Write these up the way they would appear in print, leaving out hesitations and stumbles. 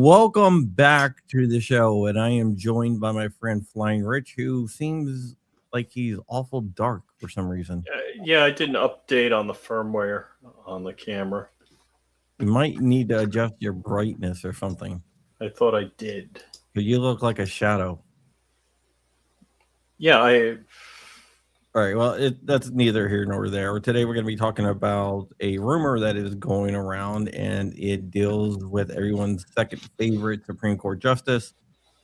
Welcome back to the show, and I am joined by my friend Flying Rich, who seems like he's awful dark for some reason. Yeah, I did an update on the firmware on the camera. You might need to adjust your brightness or something, I thought I did. but you look like a shadow. Yeah, All right, well, that's neither here nor there. Today, we're going to be talking about a rumor that is going around, and it deals with everyone's second favorite Supreme Court justice,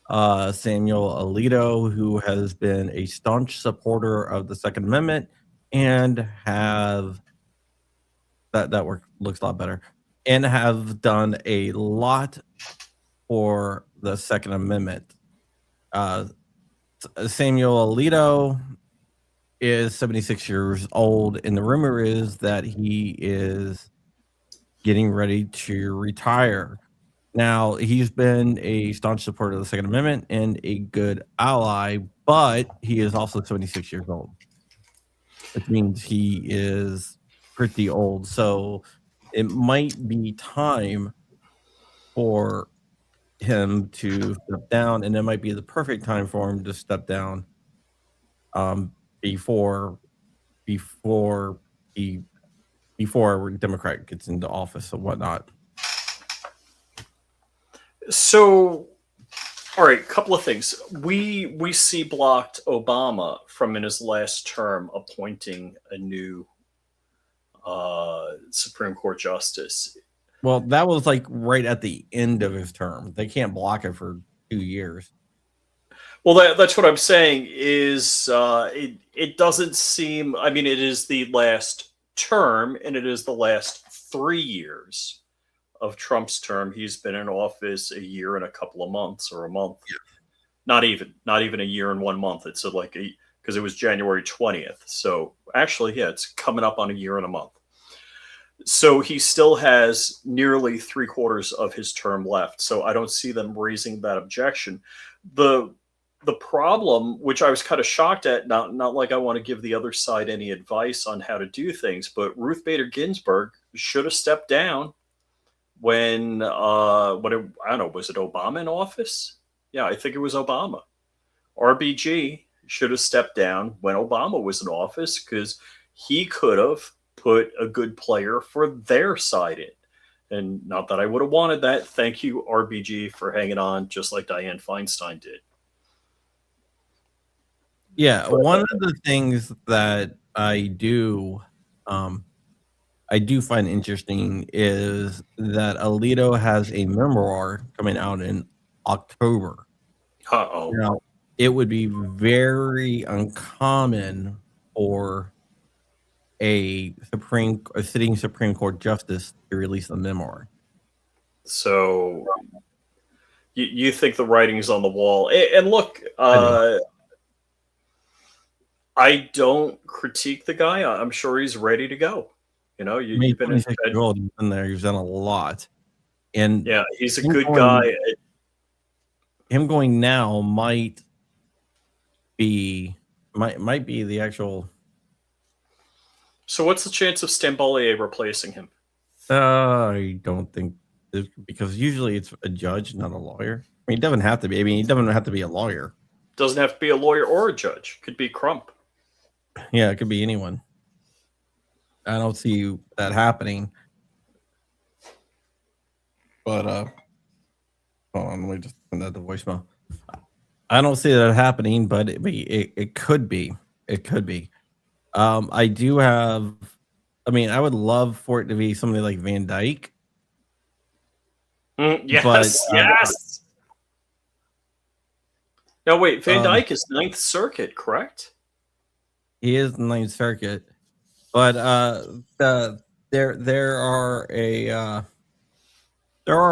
Samuel Alito, who has been a staunch supporter of the Second Amendment and have that work looks a lot better, and have done a lot for the Second Amendment. Samuel Alito is 76 years old, and the rumor is that he is getting ready to retire. Now, he's been a staunch supporter of the Second Amendment and a good ally, but he is also 76 years old, which means he is pretty old. So it might be time for him to step down, and it might be the perfect time for him to step down before a Democrat gets into office or whatnot. So, all right, couple of things. We see blocked Obama from in his last term appointing a new Supreme Court justice. Well, that was like right at the end of his term. They can't block it for 2 years. Well, that's what I'm saying. Is it doesn't seem? I mean, it is the last term, and it is the last 3 years of Trump's term. He's been in office a year and a couple of months, or a month. Yeah. Not even a year and 1 month. It's because it was January 20th. So actually, yeah, it's coming up on a year and a month. So he still has nearly 3/4 of his term left. So I don't see them raising that objection. The problem, which I was kind of shocked at, not like I want to give the other side any advice on how to do things, but Ruth Bader Ginsburg should have stepped down when I don't know, was it Obama in office? Yeah, I think it was Obama. RBG should have stepped down when Obama was in office, because he could have put a good player for their side in. And not that I would have wanted that. Thank you, RBG, for hanging on, just like Dianne Feinstein did. Yeah, one of the things that I do find interesting is that Alito has a memoir coming out in October. Uh-oh. Now, it would be very uncommon for a sitting Supreme Court justice to release a memoir. So you think the writing's on the wall? And look, I don't critique the guy. I'm sure he's ready to go. You know, you've been in there. You've done a lot, and yeah, he's a good guy. Him going now might be the actual. So what's the chance of Stambolier replacing him? I don't think, because usually it's a judge, not a lawyer. I mean, it doesn't have to be. I mean, he doesn't have to be a lawyer. Doesn't have to be a lawyer or a judge. Could be Crump. Yeah, it could be anyone. I don't see that happening. But hold on, let me just send that to voicemail. I don't see that happening, but it could be. It could be. I do have. I mean, I would love for it to be somebody like Van Dyke. Yes, but, yes. No, wait. Van Dyke is Ninth Circuit, correct? He is Ninth Circuit, but there are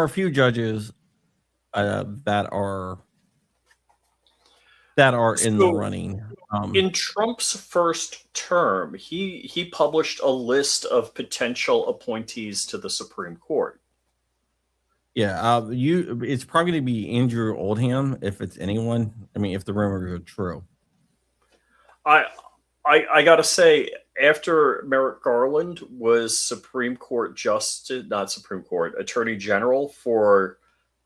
a few judges that are in the running. In Trump's first term, he published a list of potential appointees to the Supreme Court. Yeah, it's probably going to be Andrew Oldham, if it's anyone. I mean, if the rumors are true. I gotta say, after Merrick Garland was Supreme Court Attorney General for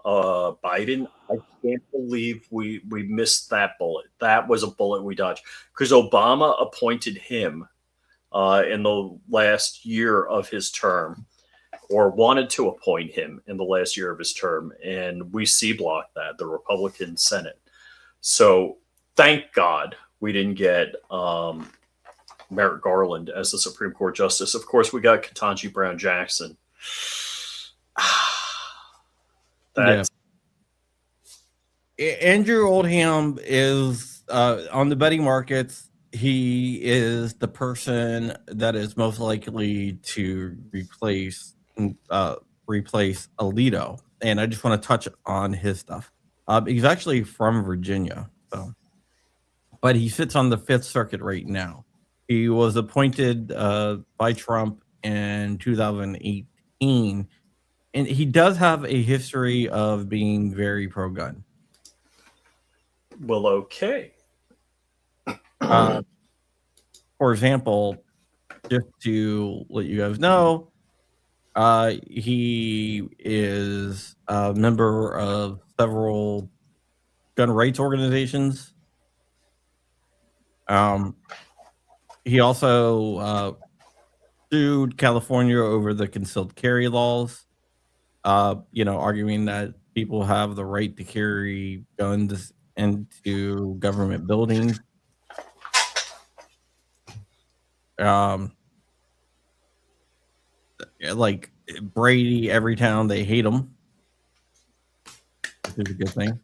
Biden. I can't believe we missed that bullet. That was a bullet we dodged because Obama appointed him in the last year of his term, or wanted to appoint him in the last year of his term, and we C-blocked that, the Republican Senate. So thank God we didn't get Merrick Garland as the Supreme Court justice. Of course, we got Ketanji Brown Jackson. That's Andrew Oldham is on the betting markets. He is the person that is most likely to replace Alito, and I just want to touch on his stuff. He's actually from Virginia, so, but he sits on the Fifth Circuit right now. He was appointed by Trump in 2018, and he does have a history of being very pro-gun. well, okay. For example, just to let you guys know, he is a member of several gun rights organizations. He also sued California over the concealed carry laws, arguing that people have the right to carry guns into government buildings. Like Brady, every town they hate him, which is a good thing.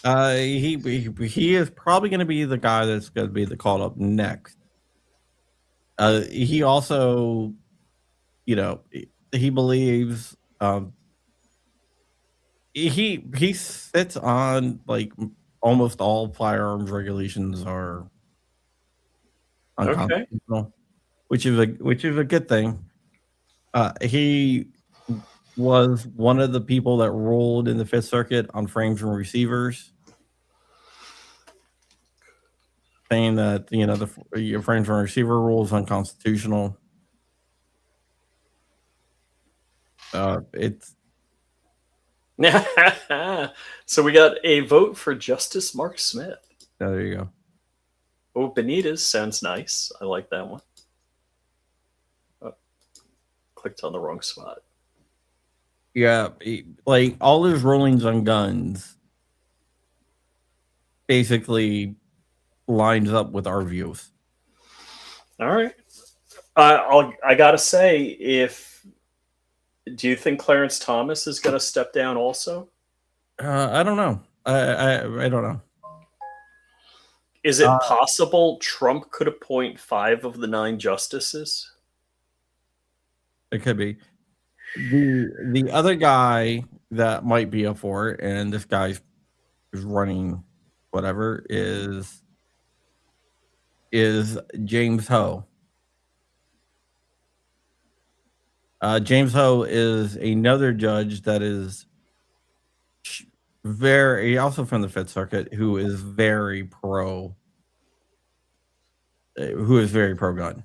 He is probably going to be the guy that's going to be the called up next. He also, he believes he sits on like almost all firearms regulations are unconstitutional, which is a good thing. He was one of the people that ruled in the Fifth Circuit on frames and receivers, saying that the frames and receiver rule is unconstitutional. It's so we got a vote for Justice Mark Smith. there you go. Oh, Benitez sounds nice. I like that one. Oh, clicked on the wrong spot. Yeah, like all his rulings on guns basically lines up with our views. All right. I gotta say, do you think Clarence Thomas is going to step down also? I don't know. I don't know. Is it possible Trump could appoint 5 of the 9 justices? It could be. The other guy that might be up for it, and this guy's running whatever, is James Ho. James Ho is another judge that is also from the Fifth Circuit, who is very pro gun.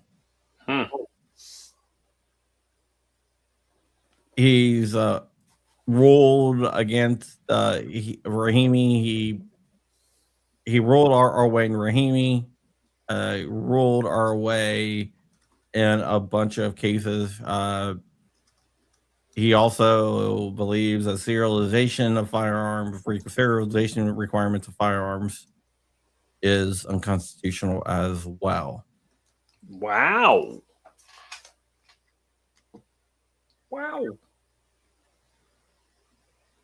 He's ruled against Rahimi. He ruled our way in Rahimi, ruled our way in a bunch of cases. He also believes that serialization requirements of firearms is unconstitutional as well. Wow.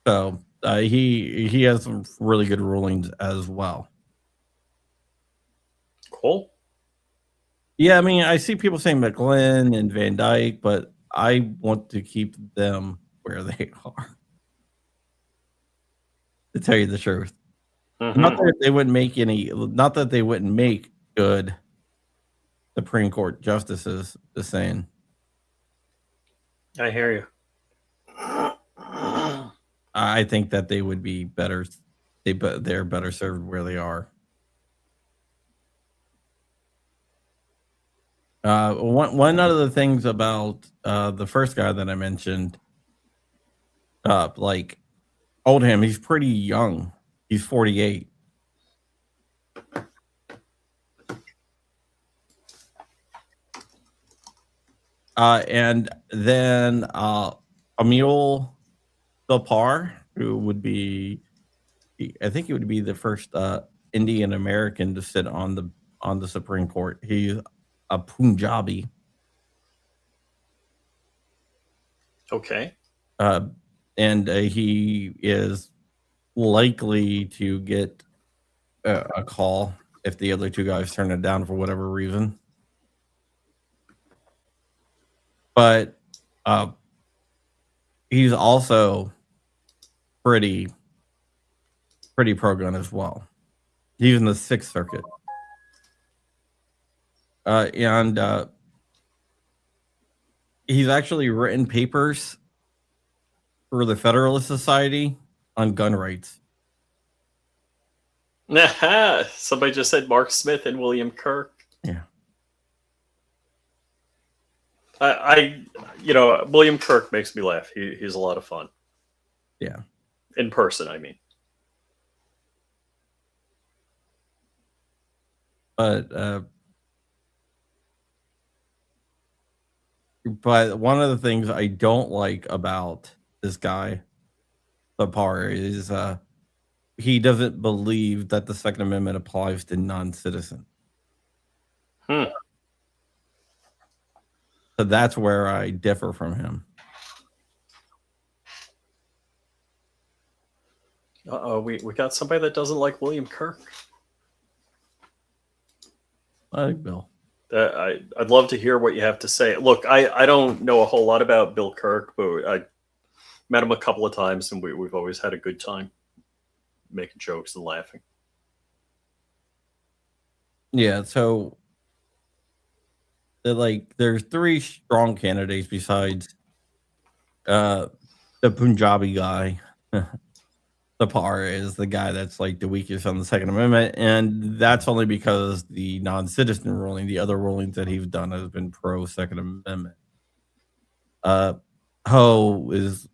So he has some really good rulings as well. Cool. Yeah, I mean, I see people saying McGlynn and Van Dyke, but I want to keep them where they are. To tell you the truth, not that they wouldn't make good Supreme Court justices. Just saying. I hear you. I think that they would be better. They're better served where they are. One of the things about the first guy that I mentioned Like Oldham, he's pretty young. He's 48. And then Emil Delpar, who would be, I think he would be the first Indian American to sit on the Supreme Court. He's a Punjabi. Okay. And he is likely to get a call if the other two guys turn it down for whatever reason. But he's also pretty pro-gun as well. He's in the Sixth Circuit. And he's actually written papers for the Federalist Society on gun rights. Somebody just said Mark Smith and William Kirk. Yeah. William Kirk makes me laugh. He's a lot of fun. Yeah. In person, I mean. But one of the things I don't like about this guy, Lepar, is he doesn't believe that the Second Amendment applies to non-citizens. So that's where I differ from him. We got somebody that doesn't like William Kirk. I like Bill. I'd love to hear what you have to say. Look, I don't know a whole lot about Bill Kirk, but I met him a couple of times, and we've always had a good time making jokes and laughing. Yeah, so there's three strong candidates besides the Punjabi guy. Lepar is the guy that's like the weakest on the Second Amendment, and that's only because the non-citizen ruling, the other rulings that he's done, has been pro Second Amendment. Ho is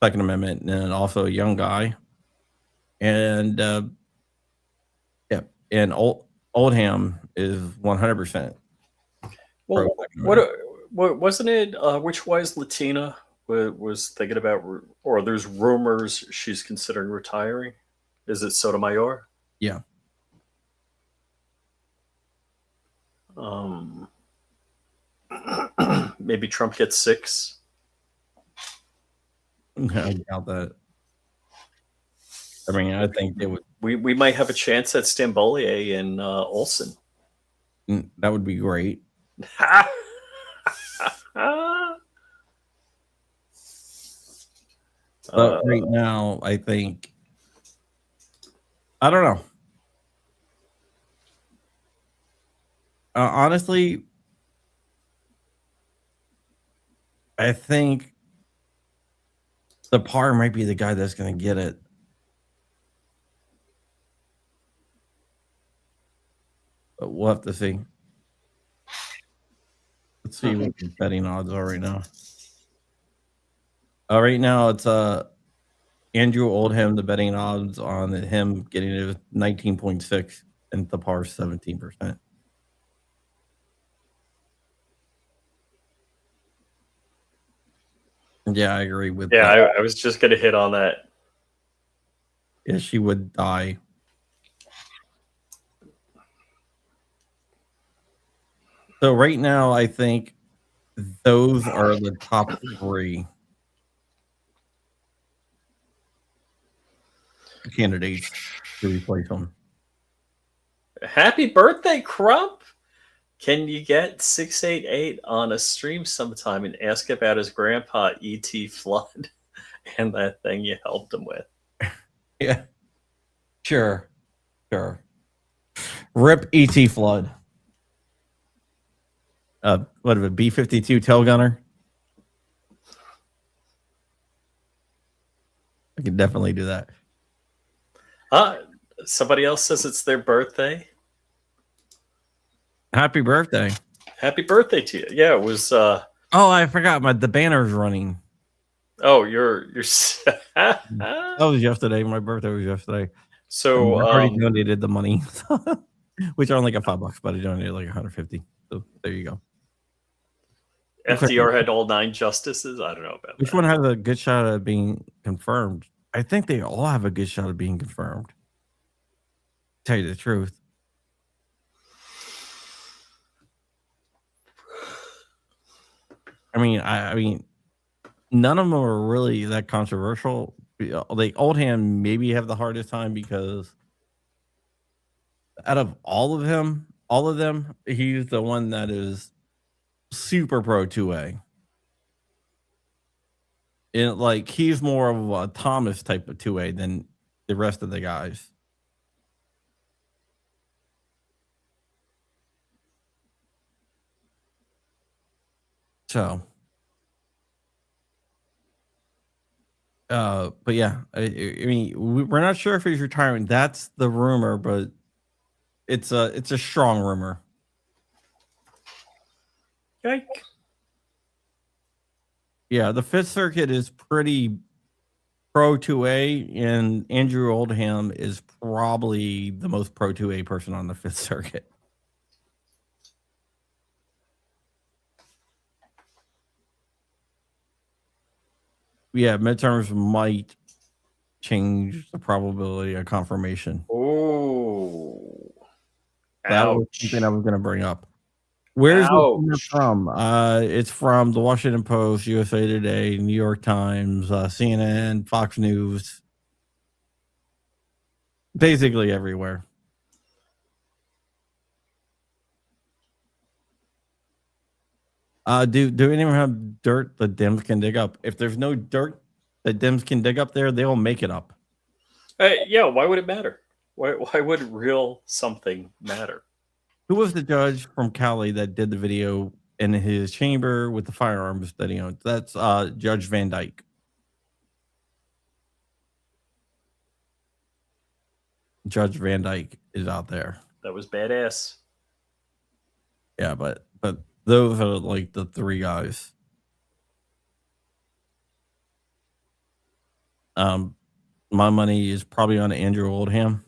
Second Amendment and also a young guy, and and Oldham is 100%. Well, what wasn't it? Which wise Latina was thinking about, or there's rumors she's considering retiring? Is it Sotomayor? Yeah. Maybe Trump gets 6. I doubt that. I mean, I think they would. We might have a chance at Stambolier and Olson. That would be great. But right now, I think, I don't know. Honestly, I think Lepar might be the guy that's going to get it. But we'll have to see. Let's see what the betting odds are right now. Right now, it's Andrew Oldham. The betting odds on him getting it is 19.6 and Lepar 17%. Yeah, I agree with that. Yeah, I was just going to hit on that. Yeah, she would die. So right now, I think those are the top 3 candidates to replace him. Happy birthday, Crump! Can you get 688 on a stream sometime and ask about his grandpa E.T. Flood and that thing you helped him with? Yeah, sure. Rip E.T. Flood. What of a B-52 tail gunner? I could definitely do that. Somebody else says it's their birthday. Happy birthday. Happy birthday to you. Yeah, it was... Oh, I forgot. The banner's running. Oh, you're That was yesterday. My birthday was yesterday. And so I already donated the money, which are only like $5, but I donated like 150. So there you go. FDR had all 9 justices. I don't know about Which that. one has a good shot of being confirmed? I think they all have a good shot of being confirmed. Tell you the truth. I mean, none of them are really that controversial. Like Oldham maybe have the hardest time because out of all of them, he's the one that is super pro 2A. And like he's more of a Thomas type of 2A than the rest of the guys. So but yeah, I mean, we're not sure if he's retiring. That's the rumor, but it's a strong rumor. Yike. Yeah, the Fifth Circuit is pretty pro 2A, and Andrew Oldham is probably the most pro 2A person on the Fifth Circuit. Yeah, midterms might change the probability of confirmation. Oh, That was something I was going to bring up. Where's it from? It's from the Washington Post, USA Today, New York Times, CNN, Fox News, basically everywhere. Do anyone have dirt the Dems can dig up? If there's no dirt that Dems can dig up there, they'll make it up. Yeah, why would it matter? Why would real something matter? Who was the judge from Cali that did the video in his chamber with the firearms that he owns? That's Judge Van Dyke. Judge Van Dyke is out there. That was badass. Yeah, but those are like the 3 guys. My money is probably on Andrew Oldham,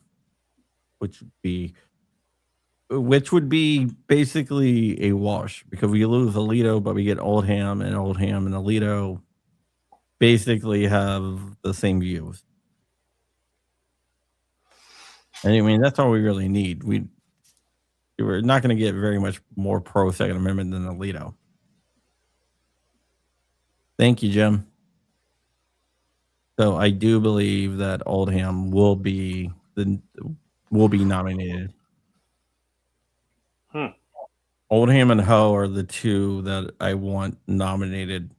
which would be basically a wash because we lose Alito, but we get Oldham and Alito basically have the same views. And I mean, that's all we really need. We're not going to get very much more pro Second Amendment than Alito. Thank you, Jim. So I do believe that Oldham will be nominated. Oldham and Ho are the 2 that I want nominated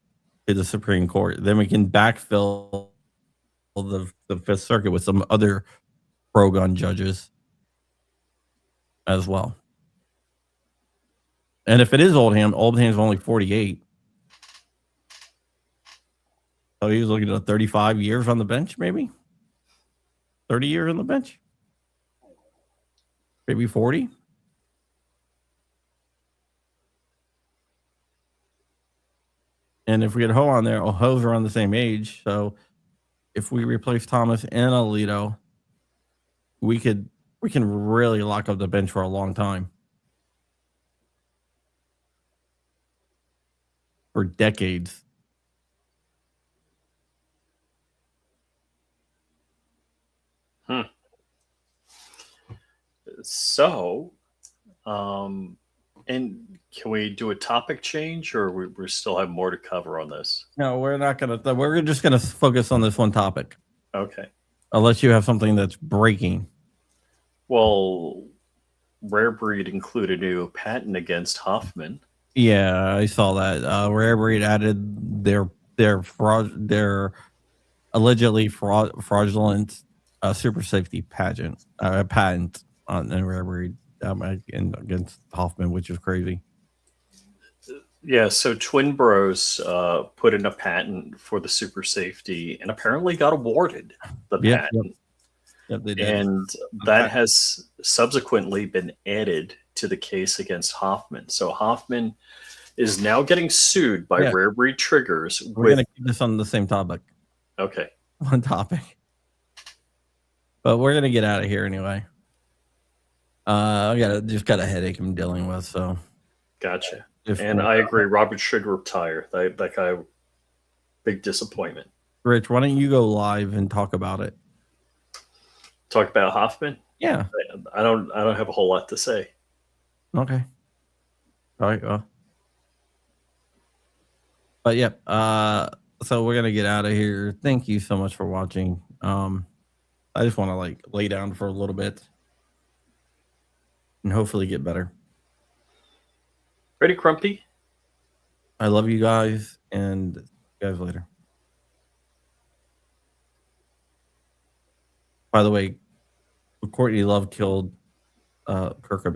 to the Supreme Court. Then we can backfill the Fifth Circuit with some other pro-gun judges as well. And if it is Oldham's only 48. So he was looking at 35 years on the bench, maybe 30 years on the bench, maybe 40. And if we get Ho on there, Ho's around the same age. So if we replace Thomas and Alito, we can really lock up the bench for a long time. For decades. So, and can we do a topic change, or we still have more to cover on this? No, we're not going to. We're just going to focus on this one topic. Okay. Unless you have something that's breaking. Well, Rare Breed included a new patent against Hoffman. Yeah, I saw that. Rare Breed added their allegedly fraudulent super safety patent on Rare Breed against Hoffman, which is crazy. Yeah, so Twin Bros put in a patent for the super safety and apparently got awarded the patent. Yep, they did. And that has subsequently been added to the case against Hoffman. So Hoffman is now getting sued by Rare Breed Triggers. We're going to keep this on the same topic. Okay. One topic. But we're going to get out of here anyway. I just got a headache I'm dealing with, so. Gotcha. And I agree. Robert should retire. That guy, big disappointment. Rich, why don't you go live and talk about it? Talk about Hoffman? Yeah. I don't have a whole lot to say. Okay. All right. Well. But yeah. So we're gonna get out of here. Thank you so much for watching. I just want to lay down for a little bit and hopefully get better. Ready, Crumpy? I love you guys, and see you guys later. By the way, Courtney Love killed Kirk